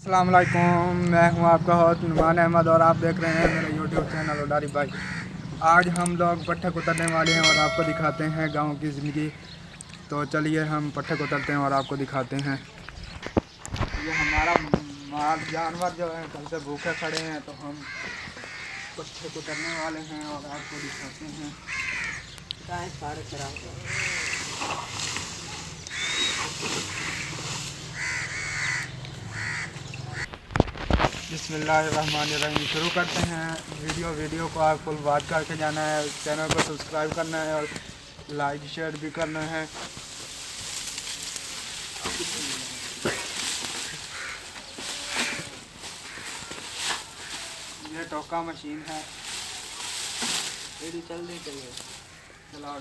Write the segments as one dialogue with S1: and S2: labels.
S1: अस्सलाम वालेकुम, मैं हूं आपका होस्ट नुमान अहमद और आप देख रहे हैं मेरा यूट्यूब चैनल उडारी भाई। आज हम लोग पट्ठक उतरने वाले हैं और आपको दिखाते हैं गांव की ज़िंदगी। तो चलिए हम पट्ठक उतरते हैं और आपको दिखाते हैं। ये हमारा माल जानवर जो है कल से भूखे खड़े हैं, तो हम पट्ठक उतरने वाले हैं और आपको दिखाते हैं। बिस्मिल्लाहिर्रहमानिर्रहीम। शुरू करते हैं वीडियो को आप फुल वॉच करके जाना है, चैनल को सब्सक्राइब करना है और लाइक शेयर भी करना है। ये टोका मशीन है, जल्दी चलाओ।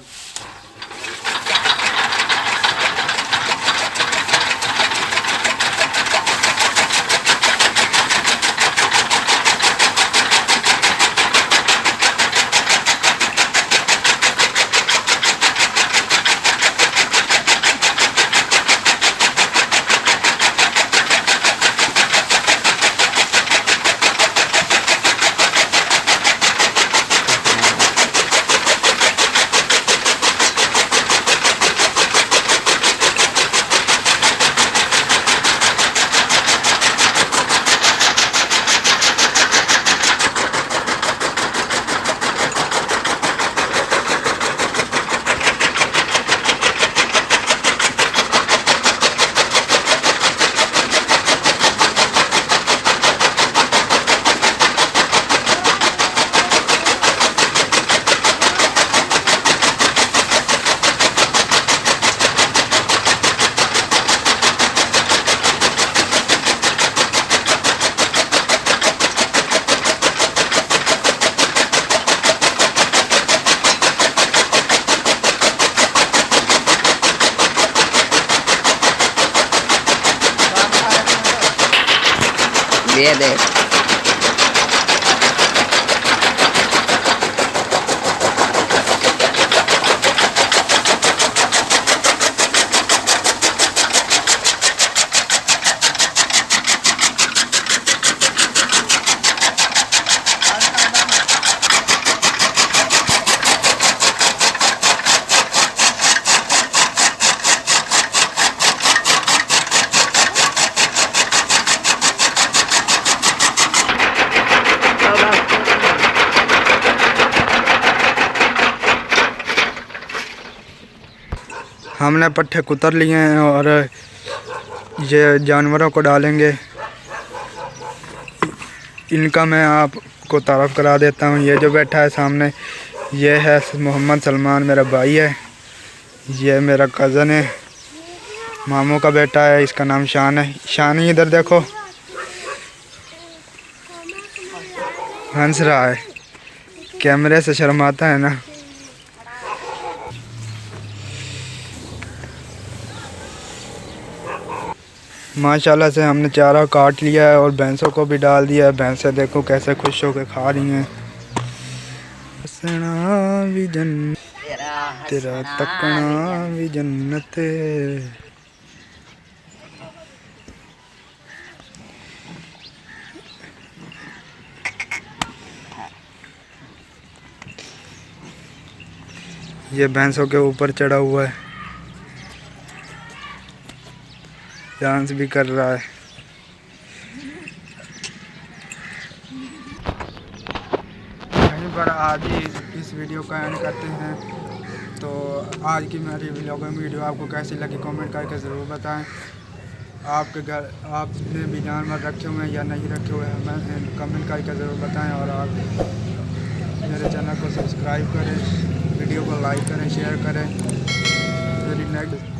S2: दे
S1: हमने पट्ठे कुतर लिए हैं और ये जानवरों को डालेंगे। इनका मैं आपको तारफ़ करा देता हूँ। ये जो बैठा है सामने, ये है मोहम्मद सलमान, मेरा भाई है। ये मेरा कज़न है, मामू का बेटा है, इसका नाम शान है। शान ही इधर देखो, हंस रहा है, कैमरे से शर्माता है ना। माशाल्लाह से हमने चारा काट लिया है और भैंसों को भी डाल दिया है। भैंसें देखो कैसे खुश होकर खा रही हैं। हंसना भी जन्नत, तेरा तकना भी जन्नत। ये भैंसों के ऊपर चढ़ा हुआ है, डांस भी कर रहा है। यहीं पर आज ही इस वीडियो का एंड करते हैं। तो आज की मेरी वीडियो आपको कैसी लगी कमेंट करके ज़रूर बताएं। आपके घर आपने भी जानवर रखे हुए हैं या नहीं रखे हुए हैं, हमें कमेंट करके ज़रूर बताएं। और आप मेरे चैनल को सब्सक्राइब करें, वीडियो को लाइक करें, शेयर करें। मेरी नेक्स्ट